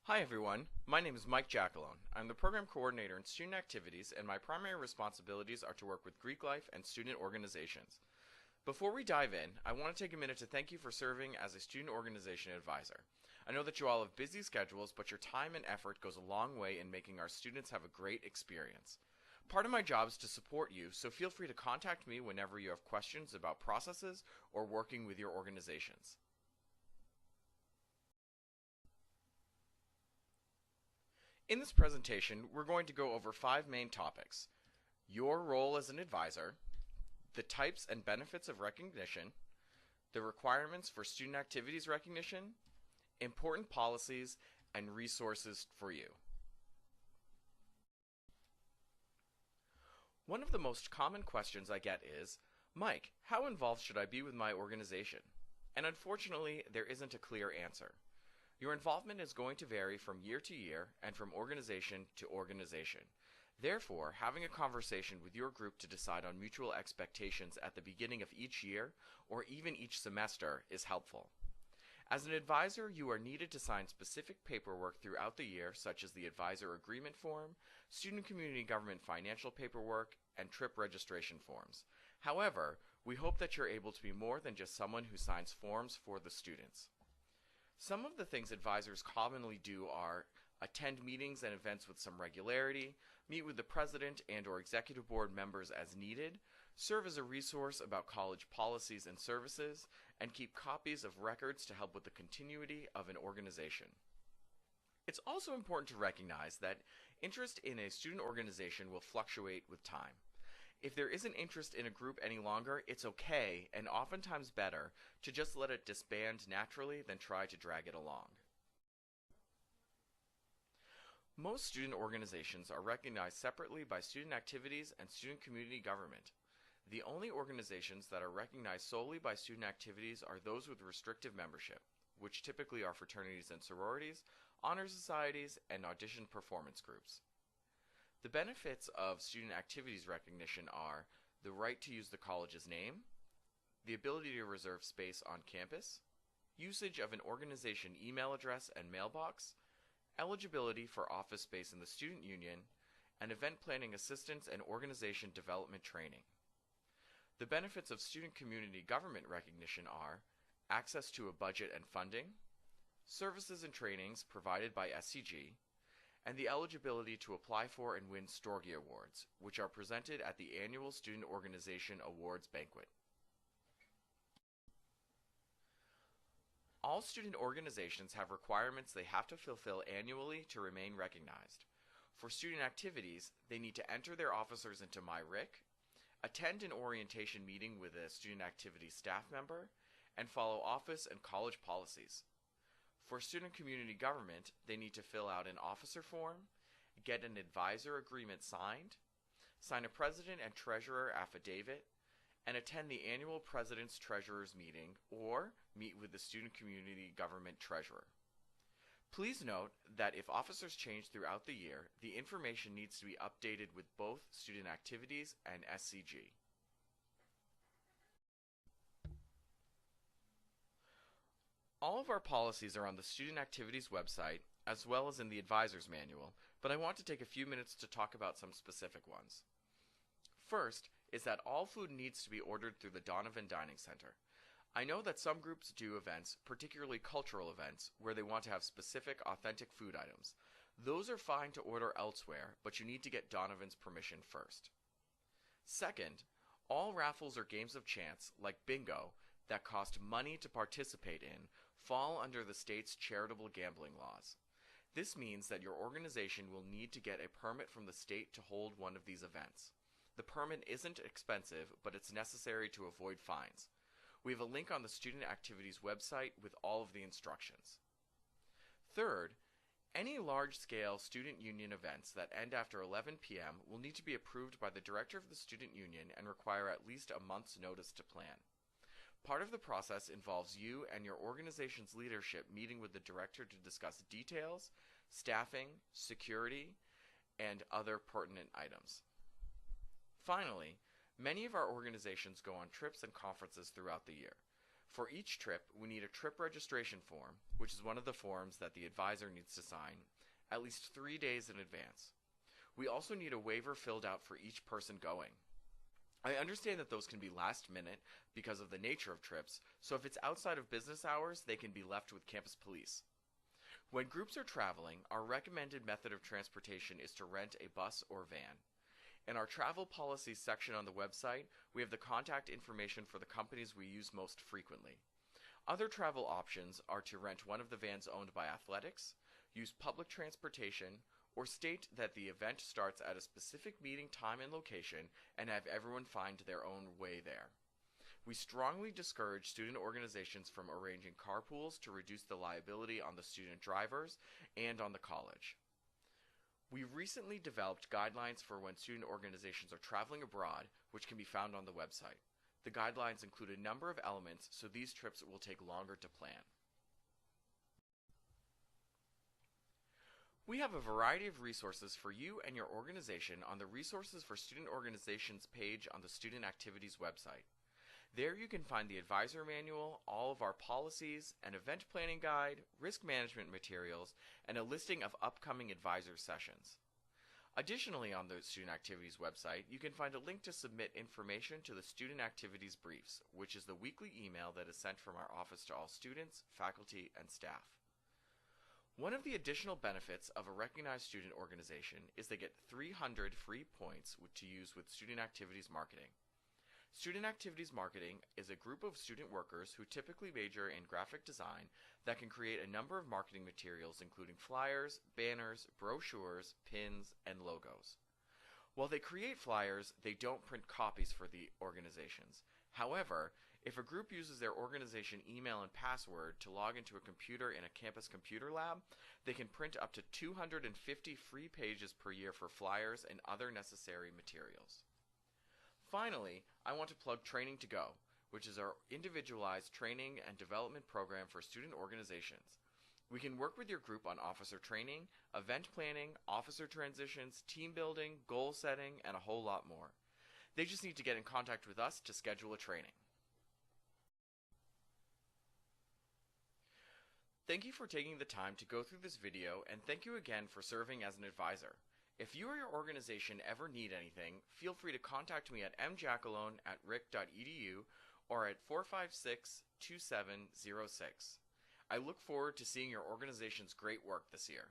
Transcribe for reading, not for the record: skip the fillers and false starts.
Hi everyone, my name is Mike Jackalone. I'm the program coordinator in student activities, and my primary responsibilities are to work with Greek life and student organizations. Before we dive in, I want to take a minute to thank you for serving as a student organization advisor. I know that you all have busy schedules, but your time and effort goes a long way in making our students have a great experience. Part of my job is to support you, so feel free to contact me whenever you have questions about processes or working with your organizations. In this presentation, we're going to go over 5 main topics: your role as an advisor, the types and benefits of recognition, the requirements for student activities recognition, important policies, and resources for you. One of the most common questions I get is, Mike, how involved should I be with my organization? And unfortunately, there isn't a clear answer. Your involvement is going to vary from year to year and from organization to organization. Therefore, having a conversation with your group to decide on mutual expectations at the beginning of each year or even each semester is helpful. As an advisor, you are needed to sign specific paperwork throughout the year, such as the advisor agreement form, student community government financial paperwork, and trip registration forms. However, we hope that you're able to be more than just someone who signs forms for the students. Some of the things advisors commonly do are attend meetings and events with some regularity, meet with the president and or executive board members as needed, serve as a resource about college policies and services, and keep copies of records to help with the continuity of an organization. It's also important to recognize that interest in a student organization will fluctuate with time. If there isn't interest in a group any longer, it's okay, and oftentimes better, to just let it disband naturally than try to drag it along. Most student organizations are recognized separately by student activities and student community government. The only organizations that are recognized solely by student activities are those with restrictive membership, which typically are fraternities and sororities, honor societies, and audition performance groups. The benefits of student activities recognition are the right to use the college's name, the ability to reserve space on campus, usage of an organization email address and mailbox, eligibility for office space in the student union, and event planning assistance and organization development training. The benefits of student community government recognition are access to a budget and funding, services and trainings provided by SCG, and the eligibility to apply for and win Storgy Awards, which are presented at the annual Student Organization Awards banquet. All student organizations have requirements they have to fulfill annually to remain recognized. For student activities, they need to enter their officers into MyRIC, attend an orientation meeting with a student activities staff member, and follow office and college policies. For student community government, they need to fill out an officer form, get an advisor agreement signed, sign a president and treasurer affidavit, and attend the annual president's treasurer's meeting or meet with the student community government treasurer. Please note that if officers change throughout the year, the information needs to be updated with both student activities and SCG. All of our policies are on the Student Activities website, as well as in the Advisor's Manual, but I want to take a few minutes to talk about some specific ones. First is that all food needs to be ordered through the Donovan Dining Center. I know that some groups do events, particularly cultural events, where they want to have specific, authentic food items. Those are fine to order elsewhere, but you need to get Donovan's permission first. Second, all raffles or games of chance, like bingo, that cost money to participate in, fall under the state's charitable gambling laws. This means that your organization will need to get a permit from the state to hold one of these events. The permit isn't expensive, but it's necessary to avoid fines. We have a link on the Student Activities website with all of the instructions. Third, any large-scale student union events that end after 11 p.m. will need to be approved by the director of the student union and require at least a month's notice to plan. Part of the process involves you and your organization's leadership meeting with the director to discuss details, staffing, security, and other pertinent items. Finally, many of our organizations go on trips and conferences throughout the year. For each trip, we need a trip registration form, which is one of the forms that the advisor needs to sign, at least 3 days in advance. We also need a waiver filled out for each person going. I understand that those can be last minute because of the nature of trips, so if it's outside of business hours, they can be left with campus police. When groups are traveling, our recommended method of transportation is to rent a bus or van. In our travel policies section on the website, we have the contact information for the companies we use most frequently. Other travel options are to rent one of the vans owned by athletics, use public transportation, or state that the event starts at a specific meeting time and location and have everyone find their own way there. We strongly discourage student organizations from arranging carpools to reduce the liability on the student drivers and on the college. We recently developed guidelines for when student organizations are traveling abroad, which can be found on the website. The guidelines include a number of elements, so these trips will take longer to plan. We have a variety of resources for you and your organization on the Resources for Student Organizations page on the Student Activities website. There you can find the advisor manual, all of our policies, an event planning guide, risk management materials, and a listing of upcoming advisor sessions. Additionally, on the Student Activities website, you can find a link to submit information to the Student Activities Briefs, which is the weekly email that is sent from our office to all students, faculty, and staff. One of the additional benefits of a recognized student organization is they get 300 free points to use with Student Activities Marketing. Student Activities Marketing is a group of student workers who typically major in graphic design that can create a number of marketing materials including flyers, banners, brochures, pins, and logos. While they create flyers, they don't print copies for the organizations. However, if a group uses their organization email and password to log into a computer in a campus computer lab, they can print up to 250 free pages per year for flyers and other necessary materials. Finally, I want to plug Training to Go, which is our individualized training and development program for student organizations. We can work with your group on officer training, event planning, officer transitions, team building, goal setting, and a whole lot more. They just need to get in contact with us to schedule a training. Thank you for taking the time to go through this video, and thank you again for serving as an advisor. If you or your organization ever need anything, feel free to contact me at mjackalone@rick.edu or at 456-2706. I look forward to seeing your organization's great work this year.